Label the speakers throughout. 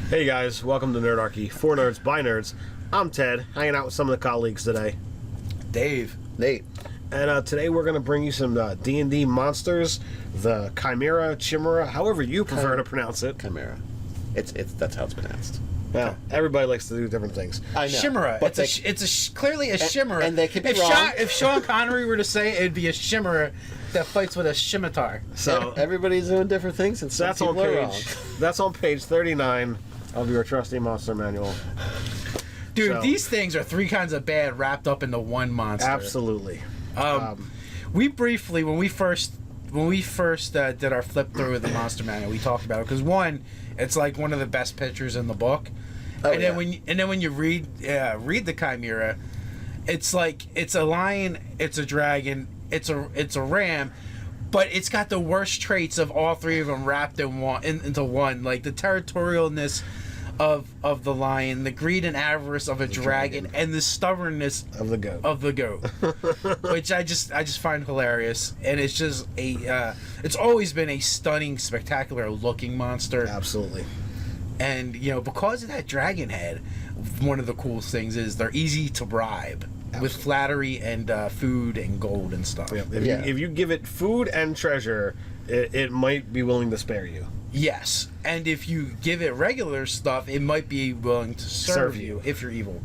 Speaker 1: Hey guys, welcome to Nerdarchy. For nerds, by nerds. I'm Ted, hanging out with some of the colleagues today.
Speaker 2: Dave.
Speaker 3: Nate.
Speaker 1: And today we're going to bring you some D&D monsters, the Chimera, Chimera, however you prefer to pronounce it.
Speaker 3: Chimera. That's how it's pronounced.
Speaker 1: Well, everybody likes to do different things.
Speaker 3: I know.
Speaker 2: Chimera.
Speaker 3: But
Speaker 2: It's clearly a chimera.
Speaker 3: And they could be
Speaker 2: if
Speaker 3: wrong.
Speaker 2: If Sean Connery were to say it, it'd be a chimera that fights with a scimitar.
Speaker 1: So
Speaker 3: everybody's doing different things, and some
Speaker 1: that's on
Speaker 3: people are wrong.
Speaker 1: that's on page 39 of your trusty monster manual.
Speaker 2: Dude,
Speaker 1: So-
Speaker 2: these things are three kinds of bad wrapped up into one monster.
Speaker 1: Absolutely.
Speaker 2: We briefly, when we first did our flip through of the monster manual, we talked about it because one, it's like one of the best pictures in the book, and then when you read the Chimera, it's like it's a lion, it's a dragon, it's a ram, but it's got the worst traits of all three of them wrapped in into one, like the territorialness of the lion, the greed and avarice of a dragon, and the stubbornness
Speaker 1: Of the goat.
Speaker 2: which I just find hilarious. And it's just it's always been a stunning, spectacular looking monster.
Speaker 1: Absolutely.
Speaker 2: And because of that dragon head, one of the coolest things is they're easy to bribe with flattery and food and gold and stuff.
Speaker 1: Yeah. If you give it food and treasure, it might be willing to spare you.
Speaker 2: Yes, and if you give it regular stuff, it might be willing to serve you if you're evil.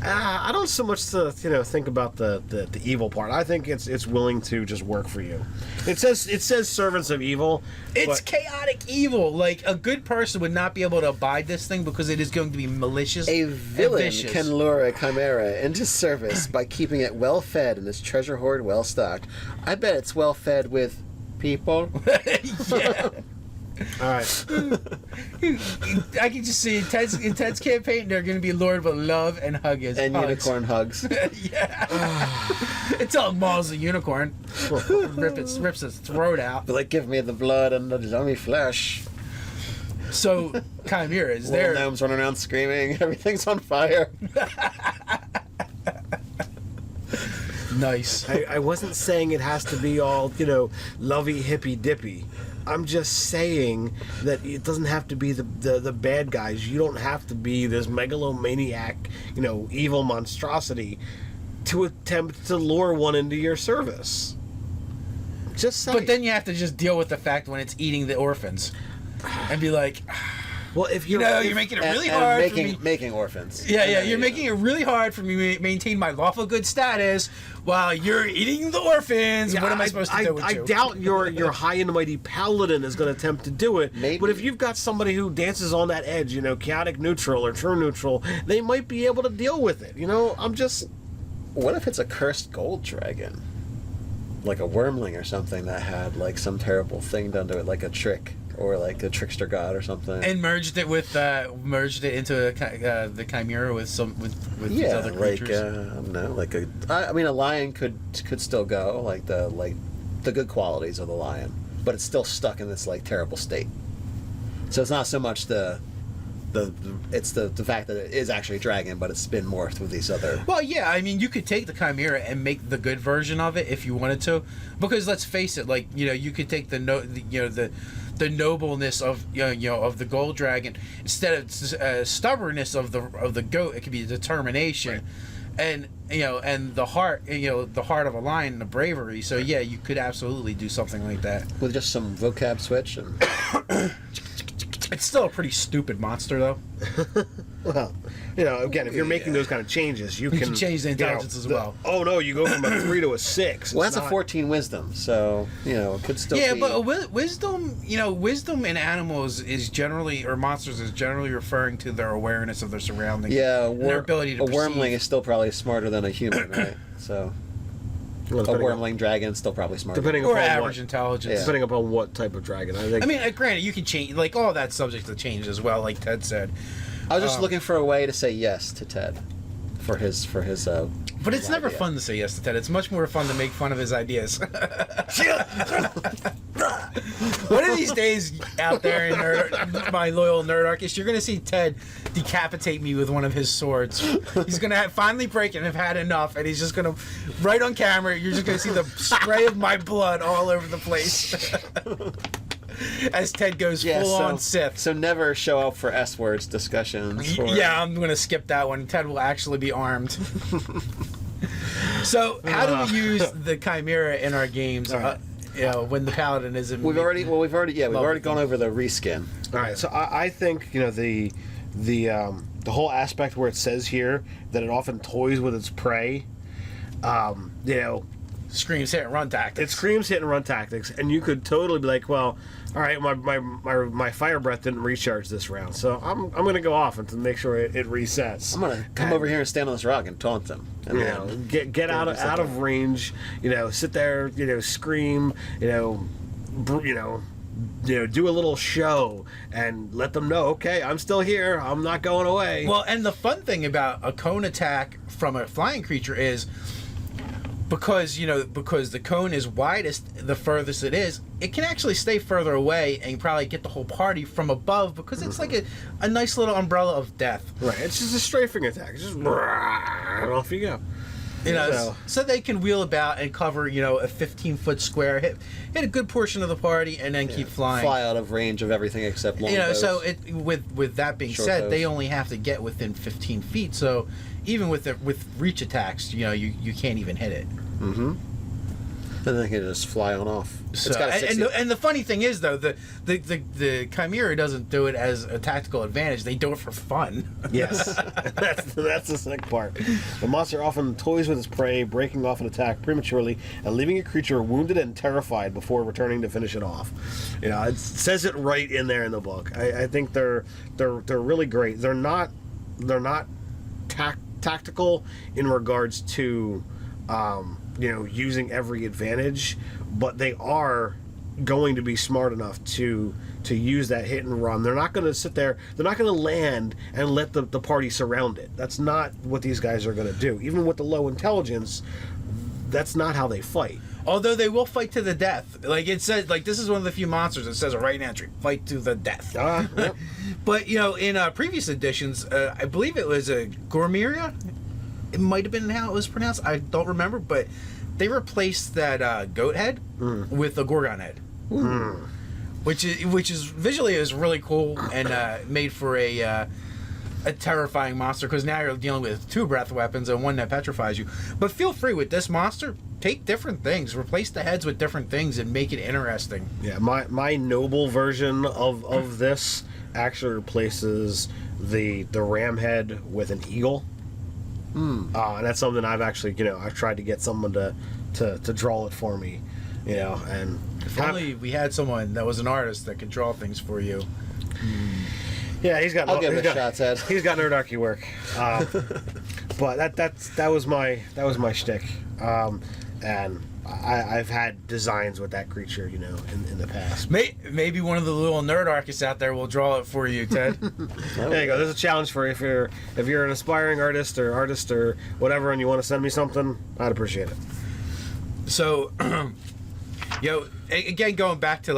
Speaker 1: I don't so much to think about the evil part. I think it's willing to just work for you. It says servants of evil.
Speaker 2: It's chaotic evil. Like a good person would not be able to abide this thing because it is going to be malicious.
Speaker 3: A villain
Speaker 2: and vicious.
Speaker 3: can lure a chimera into service by keeping it well fed and its treasure hoard well stocked. I bet it's well fed with people.
Speaker 2: Yeah.
Speaker 1: All right.
Speaker 2: I can just see in Ted's campaign they're going to be lured with love and hugs.
Speaker 3: And unicorn hugs.
Speaker 2: Yeah. Until it mauls the unicorn. rips its throat out.
Speaker 3: But like, give me the blood and the dummy flesh.
Speaker 2: So, Chimera is
Speaker 3: Little
Speaker 2: there.
Speaker 3: gnomes running around screaming, everything's on fire.
Speaker 2: Nice.
Speaker 1: I wasn't saying it has to be all, lovey hippy dippy. I'm just saying that it doesn't have to be the bad guys. You don't have to be this megalomaniac, evil monstrosity to attempt to lure one into your service. Just saying.
Speaker 2: But then you have to just deal with the fact when it's eating the orphans and be like,
Speaker 1: well, if
Speaker 2: you're making it really
Speaker 3: and
Speaker 2: hard for me.
Speaker 3: making orphans.
Speaker 2: Yeah, you're making it really hard for me to maintain my lawful good status while you're eating the orphans.
Speaker 1: Yeah,
Speaker 2: what am I supposed to do with you?
Speaker 1: I doubt your high and mighty paladin is going to attempt to do it.
Speaker 3: Maybe.
Speaker 1: But if you've got somebody who dances on that edge, chaotic neutral or true neutral, they might be able to deal with it. I'm just...
Speaker 3: What if it's a cursed gold dragon? Like a wormling or something that had like some terrible thing done to it, like a trick. Or like a trickster god or something,
Speaker 2: and merged it into the Chimera with these other creatures.
Speaker 3: I mean, a lion could still go, like the good qualities of the lion, but it's still stuck in this like terrible state. So it's not so much it's the fact that it is actually a dragon, but it's been morphed with these other.
Speaker 2: Well, yeah, I mean, you could take the Chimera and make the good version of it if you wanted to, because let's face it, like you could take the nobleness of of the gold dragon instead of stubbornness of the goat. It could be determination, right. and the heart of a lion, the bravery. So yeah, you could absolutely do something like that
Speaker 3: with just some vocab switch and.
Speaker 2: It's still a pretty stupid monster, though.
Speaker 1: Well, again, if you're making those kind of changes, you can
Speaker 2: change the intelligence as well.
Speaker 1: Oh no, you go from a 3 to a 6.
Speaker 3: Well, that's a 14 wisdom, so it could still.
Speaker 2: Yeah,
Speaker 3: be...
Speaker 2: but wisdom, wisdom in animals is generally, or monsters is generally referring to their awareness of their surroundings.
Speaker 3: Yeah,
Speaker 2: their ability to
Speaker 3: a
Speaker 2: perceive.
Speaker 3: wormling is still probably smarter than a human, right? So. A wormling dragon still probably smarter.
Speaker 2: Or average intelligence.
Speaker 1: Depending upon what type of dragon.
Speaker 2: I mean, granted, you can change, like, all that subject to change as well, like Ted said.
Speaker 3: I was just looking for a way to say yes to Ted for his
Speaker 2: But it's never fun to say yes to Ted. It's much more fun to make fun of his ideas. One of these days out there in my loyal Nerdarchist, you're going to see Ted decapitate me with one of his swords. He's going to finally break and have had enough, and he's just going to, right on camera, you're just going to see the spray of my blood all over the place. As Ted goes full on Sith.
Speaker 3: So never show up for S words discussions.
Speaker 2: Yeah, I'm gonna skip that one. Ted will actually be armed. So how do we use the Chimera in our games?
Speaker 1: Right.
Speaker 2: When the Paladin isn't.
Speaker 3: We've already gone over the reskin.
Speaker 1: All right, so I think the whole aspect where it says here that it often toys with its prey,
Speaker 2: Screams, hit, and run
Speaker 1: it
Speaker 2: tactics.
Speaker 1: screams hit and run tactics, and you could totally be like, well, all right, my fire breath didn't recharge this round, so I'm gonna go off and to make sure it resets.
Speaker 3: I'm gonna come over here and stand on this rock and taunt them. And
Speaker 1: Get out of range, sit there, scream, do a little show and let them know, okay, I'm still here, I'm not going away.
Speaker 2: Well, and the fun thing about a cone attack from a flying creature is because the cone is widest, the furthest it is, it can actually stay further away and probably get the whole party from above because it's like a nice little umbrella of death.
Speaker 1: Right, it's just a strafing attack. It's just and off you go.
Speaker 2: So they can wheel about and cover, a 15-foot square, hit a good portion of the party, and then keep flying.
Speaker 3: Fly out of range of everything except long bows.
Speaker 2: So with that being
Speaker 3: Short
Speaker 2: said,
Speaker 3: bows.
Speaker 2: they only have to get within 15 feet. So even with reach attacks, you can't even hit it.
Speaker 3: Mm-hmm. And they can just fly on off.
Speaker 2: So,
Speaker 3: It's got a 60
Speaker 2: and the funny thing is though, the Chimera doesn't do it as a tactical advantage. They do it for fun.
Speaker 1: Yes, that's the sick part. The monster often toys with its prey, breaking off an attack prematurely and leaving a creature wounded and terrified before returning to finish it off. It says it right in there in the book. I think they're really great. They're not tactical in regards to using every advantage, but they are going to be smart enough to use that hit and run. They're not going to sit there. They're not going to land and let the party surround it. That's not what these guys are going to do. Even with the low intelligence, that's not how they fight.
Speaker 2: Although they will fight to the death. Like it says, this is one of the few monsters that says a right entry, fight to the death.
Speaker 1: Yep.
Speaker 2: But in previous editions, I believe it was a Gormiria. It might have been how it was pronounced. I don't remember, but they replaced that goat head with a Gorgon head, which is visually is really cool and made for a terrifying monster because now you're dealing with 2 breath weapons and one that petrifies you. But feel free with this monster, take different things, replace the heads with different things, and make it interesting.
Speaker 1: Yeah, my noble version of this actually replaces the ram head with an eagle. And that's something I've actually, I've tried to get someone to draw it for me, and
Speaker 2: If only we had someone that was an artist that could draw things for you.
Speaker 1: Yeah, he's got.
Speaker 3: I'll give it a shot, Ted.
Speaker 1: He's got nerdarchy work, but that was my shtick, and I've had designs with that creature, in the past.
Speaker 2: Maybe one of the little nerd artists out there will draw it for you, Ted.
Speaker 1: There you go. There's a challenge for you. If you're an aspiring artist or whatever, and you want to send me something, I'd appreciate it.
Speaker 2: So, again, going back to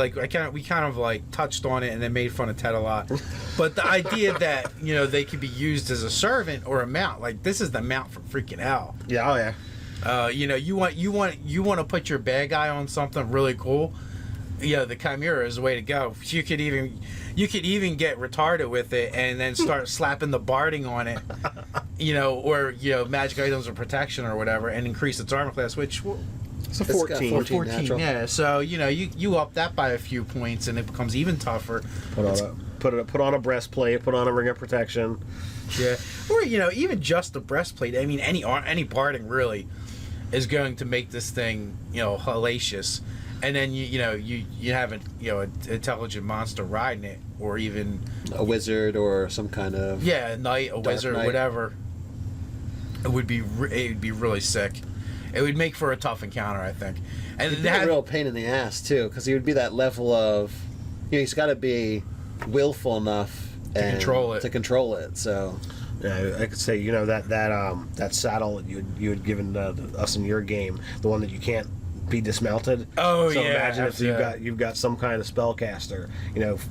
Speaker 2: we kind of touched on it and then made fun of Ted a lot, but the idea that they could be used as a servant or a mount, this is the mount from freaking hell.
Speaker 1: Yeah. Oh yeah.
Speaker 2: You want to put your bad guy on something really cool. The Chimera is the way to go. You could even get retarded with it and then start slapping the barding on it, or magic items of protection or whatever, and increase its armor class, which
Speaker 1: It's a 14.
Speaker 3: 14 natural.
Speaker 2: yeah. So you up that by a few points, and it becomes even tougher.
Speaker 1: Put on a breastplate. Put on a ring of protection.
Speaker 2: Yeah, or even just the breastplate. I mean, any barding really is going to make this thing hellacious, and then you have an intelligent monster riding it, or even
Speaker 3: A wizard or some kind of
Speaker 2: a knight, a wizard,
Speaker 3: knight.
Speaker 2: whatever. It would be really sick. It would make for a tough encounter, I think. And
Speaker 3: It'd be a real pain in the ass too, because he would be that level of he's got to be willful enough
Speaker 2: to control it.
Speaker 3: So
Speaker 1: Yeah, I could say that saddle that you had given us in your game, the one that you can't be dismounted.
Speaker 2: Oh,
Speaker 1: so
Speaker 2: yeah,
Speaker 1: imagine if
Speaker 2: yeah.
Speaker 1: you've got some kind of spellcaster,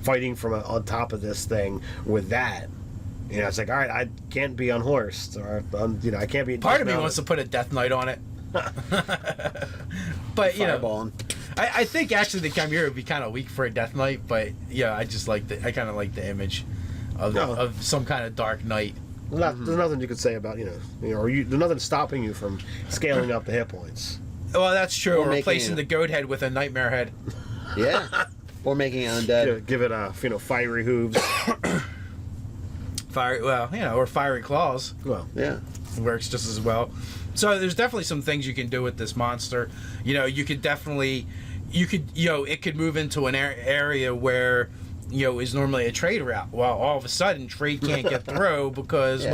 Speaker 1: fighting from on top of this thing with that. It's like, all right, I can't be unhorsed, or I can't be.
Speaker 2: Part of me
Speaker 1: dismounted.
Speaker 2: wants to put a Death Knight on it. But
Speaker 3: fireballing.
Speaker 2: I think actually the Chimera would be kind of weak for a Death Knight, but yeah, I kind of like the image of some kind of Dark Knight.
Speaker 1: There's nothing you could say about there's nothing stopping you from scaling up the hit points.
Speaker 2: Well, that's true.
Speaker 3: Or
Speaker 2: Replacing the goat head with a nightmare head.
Speaker 3: Yeah. Or making it undead.
Speaker 1: Give it fiery hooves.
Speaker 2: Or fiery claws.
Speaker 1: Well,
Speaker 3: yeah.
Speaker 2: Works just as well. So there's definitely some things you can do with this monster. It could move into an area where is normally a trade route. Well, all of a sudden trade can't get through because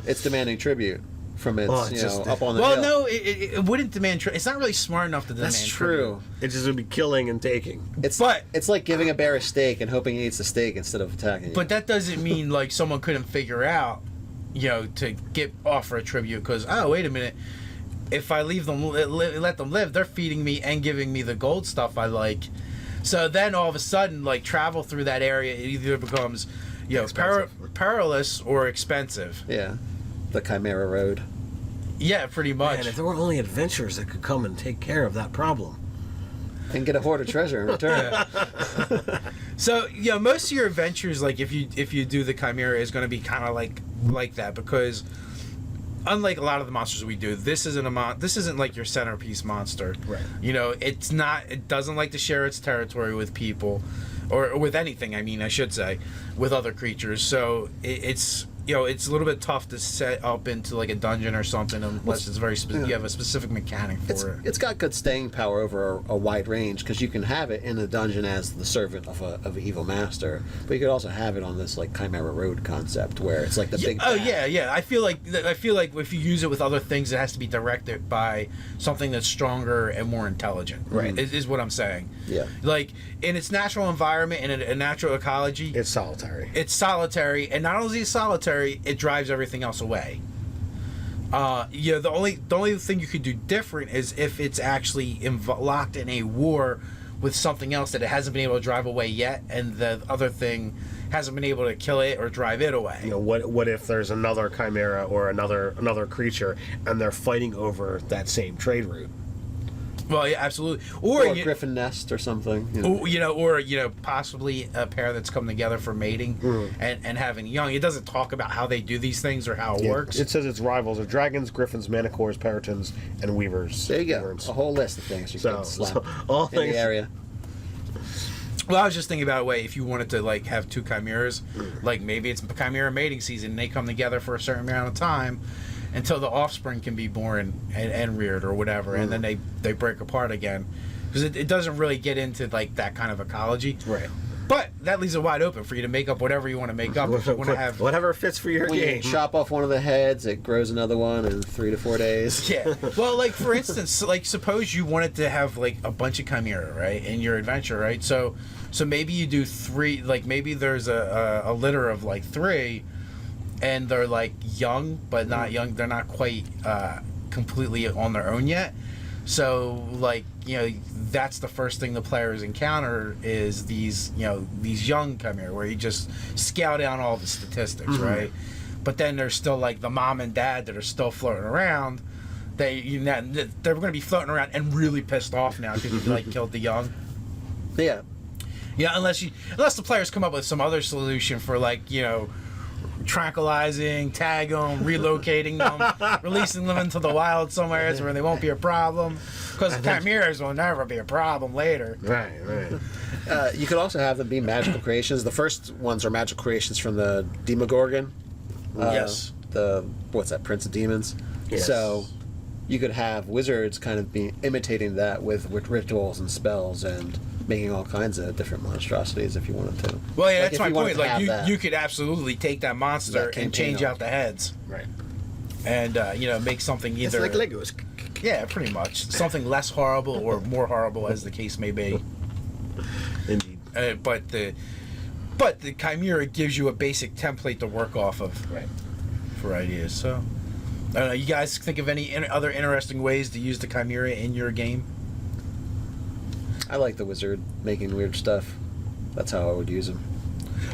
Speaker 3: it's demanding tribute from its up on the
Speaker 2: hill.
Speaker 3: hill.
Speaker 2: No, it wouldn't demand tribute. It's not really smart enough to demand
Speaker 3: That's
Speaker 2: tribute.
Speaker 3: true.
Speaker 1: It just would be killing and taking.
Speaker 3: It's like giving a bear a steak and hoping he eats the steak instead of attacking you.
Speaker 2: But that doesn't mean like someone couldn't figure out to offer a tribute because wait a minute, if I leave them let them live, they're feeding me and giving me the gold stuff I like. So then all of a sudden, like travel through that area, it either becomes perilous or expensive.
Speaker 3: Yeah, the Chimera Road.
Speaker 2: Yeah, pretty much.
Speaker 1: And if there were only adventurers that could come and take care of that problem.
Speaker 3: And get a hoard of treasure in return.
Speaker 2: So most of your adventures, like if you do the Chimera, is going to be kind of like that because unlike a lot of the monsters we do, this isn't like your centerpiece monster.
Speaker 1: Right.
Speaker 2: It's not. It doesn't like to share its territory with people, or with anything. I mean, I should say, with other creatures. So it's it's a little bit tough to set up into like a dungeon or something unless it's very you have a specific mechanic for it.
Speaker 3: It's got good staying power over a wide range because you can have it in a dungeon as the servant of an evil master, but you could also have it on this like Chimera Road concept where it's like the big.
Speaker 2: Oh yeah. I feel like if you use it with other things, it has to be directed by something that's stronger and more intelligent.
Speaker 3: Right.
Speaker 2: Is what I'm saying.
Speaker 3: Yeah.
Speaker 2: Like in its natural environment and a natural ecology,
Speaker 1: It's solitary.
Speaker 2: It's solitary, and not only is it solitary, it drives everything else away. The only thing you could do different is if it's actually locked in a war with something else that it hasn't been able to drive away yet, and the other thing hasn't been able to kill it or drive it away.
Speaker 1: What if there's another chimera or another creature and they're fighting over that same trade route?
Speaker 2: Well, yeah, absolutely.
Speaker 3: Or a griffin nest or something.
Speaker 2: Or possibly a pair that's come together for mating and having young. It doesn't talk about how they do these things or how it works.
Speaker 1: It says its rivals are dragons, griffins, manicores, peritons, and weavers.
Speaker 3: There you go.
Speaker 1: Worms.
Speaker 3: A whole list of things you can slap
Speaker 1: all
Speaker 3: in the area.
Speaker 2: Well, I was just thinking about a way if you wanted to like have two chimeras, like maybe it's chimera mating season and they come together for a certain amount of time until the offspring can be born and reared or whatever, and then they break apart again because it doesn't really get into like that kind of ecology.
Speaker 1: Right.
Speaker 2: But that leaves it wide open for you to make up whatever you want to make up. If you want to have
Speaker 1: whatever fits for your
Speaker 3: When
Speaker 1: game.
Speaker 3: you chop off one of the heads, it grows another one in 3 to 4 days.
Speaker 2: Yeah. Well, like for instance, like suppose you wanted to have like a bunch of chimera, right, in your adventure, right? So maybe you do 3. Like maybe there's a litter of like 3, and they're like young, but not young. They're not quite completely on their own yet. So like that's the first thing the players encounter is these young chimera where you just scale down all the statistics, right? But then there's still like the mom and dad that are still floating around. They're going to be floating around and really pissed off now because you like killed the young.
Speaker 3: Yeah.
Speaker 2: Yeah, unless the players come up with some other solution for like tranquilizing, tag them, relocating them, releasing them into the wild somewhere where they won't be a problem. Because chimeras will never be a problem later.
Speaker 1: Right.
Speaker 3: You could also have them be magical creations. The first ones are magical creations from the Demogorgon.
Speaker 2: Yes.
Speaker 3: What's that? Prince of Demons.
Speaker 1: Yes.
Speaker 3: So you could have wizards kind of be imitating that with rituals and spells and making all kinds of different monstrosities if you wanted to.
Speaker 2: Well, yeah,
Speaker 3: Like,
Speaker 2: that's
Speaker 3: if
Speaker 2: my
Speaker 3: you wanted
Speaker 2: point.
Speaker 3: to have
Speaker 2: Like
Speaker 3: that.
Speaker 2: you could absolutely take that monster
Speaker 3: That
Speaker 2: and change
Speaker 3: campaign
Speaker 2: out the heads,
Speaker 1: Right.
Speaker 2: and make something
Speaker 1: It's
Speaker 2: either
Speaker 1: like Legos.
Speaker 2: yeah, pretty much something less horrible or more horrible as the case may be.
Speaker 1: Indeed.
Speaker 2: But the chimera gives you a basic template to work off of
Speaker 1: Right.
Speaker 2: for ideas. So I don't know. You guys think of any other interesting ways to use the chimera in your game?
Speaker 3: I like the wizard making weird stuff. That's how I would use them.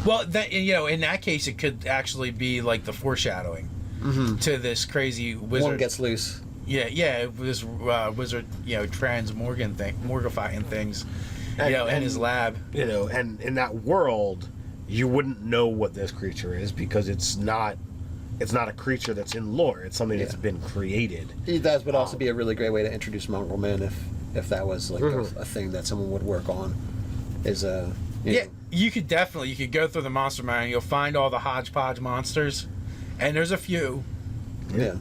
Speaker 2: Well, that in that case, it could actually be like the foreshadowing to this crazy wizard.
Speaker 3: One gets loose.
Speaker 2: Yeah, this wizard, morgifying things, in his lab.
Speaker 1: And in that world, you wouldn't know what this creature is because it's not a creature that's in lore. It's something that's been created.
Speaker 3: That would also be a really great way to introduce mongrel men if that was like a thing that someone would work on.
Speaker 2: You could go through the monster manual. You'll find all the hodgepodge monsters, and there's a few.
Speaker 3: Yeah.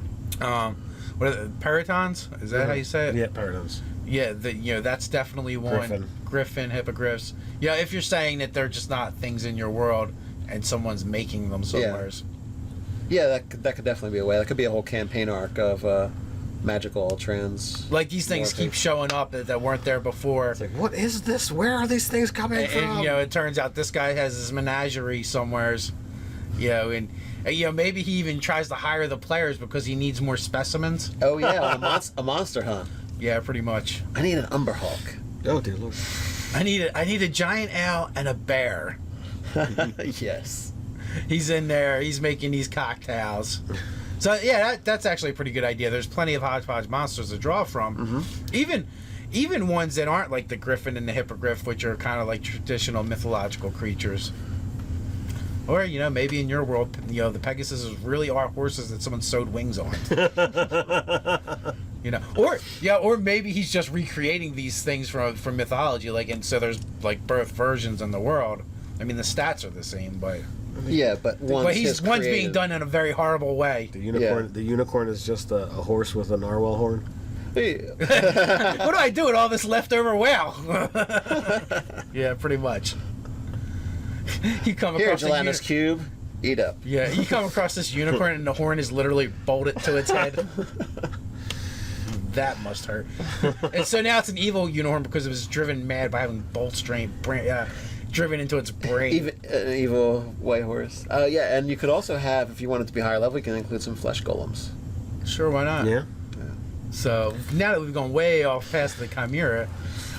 Speaker 2: What are the peritons? Is that how you say it?
Speaker 1: Yeah, peritons.
Speaker 2: Yeah, that's definitely one. Griffin, hippogriffs. Yeah, if you're saying that they're just not things in your world and someone's making them somewhere.
Speaker 3: Yeah, that could definitely be a way. That could be a whole campaign arc of magical trans.
Speaker 2: Like these things keep showing up that weren't there before.
Speaker 1: It's like, what is this? Where are these things coming from?
Speaker 2: And it turns out this guy has his menagerie somewheres. And maybe he even tries to hire the players because he needs more specimens.
Speaker 3: Oh yeah, a monster hunt.
Speaker 2: Yeah, pretty much.
Speaker 3: I need an Umber Hulk.
Speaker 1: Oh dear Lord.
Speaker 2: I need a giant owl and a bear.
Speaker 3: Yes.
Speaker 2: He's in there. He's making these cocktails. So yeah, that's actually a pretty good idea. There's plenty of hodgepodge monsters to draw from. Even ones that aren't like the griffin and the hippogriff, which are kind of like traditional mythological creatures. Or maybe in your world, the Pegasus really are horses that someone sewed wings on. Or maybe he's just recreating these things from mythology, and so there's like birth versions in the world. I mean, the stats are the same, but one's being done in a very horrible way.
Speaker 1: The unicorn is just a horse with a narwhal horn.
Speaker 3: Hey.
Speaker 2: What do I do with all this leftover whale? Yeah, pretty much. You come across
Speaker 3: Gelatinous cube, eat up.
Speaker 2: Yeah, you come across this unicorn and the horn is literally bolted to its head. That must hurt. And so now it's an evil unicorn because it was driven mad by having bolts driven into its brain.
Speaker 3: An evil white horse. And you could also have, if you want it to be higher level, you can include some flesh golems.
Speaker 2: Sure, why not?
Speaker 1: Yeah.
Speaker 2: So now that we've gone way off past the Chimera,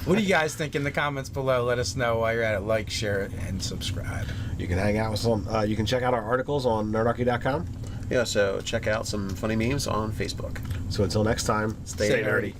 Speaker 2: what do you guys think in the comments below? Let us know while you're at it. Like, share it, and subscribe.
Speaker 1: You can hang out with some. You can check out our articles on nerdarchy.com.
Speaker 3: Yeah, so check out some funny memes on Facebook.
Speaker 1: So until next time, stay nerdy.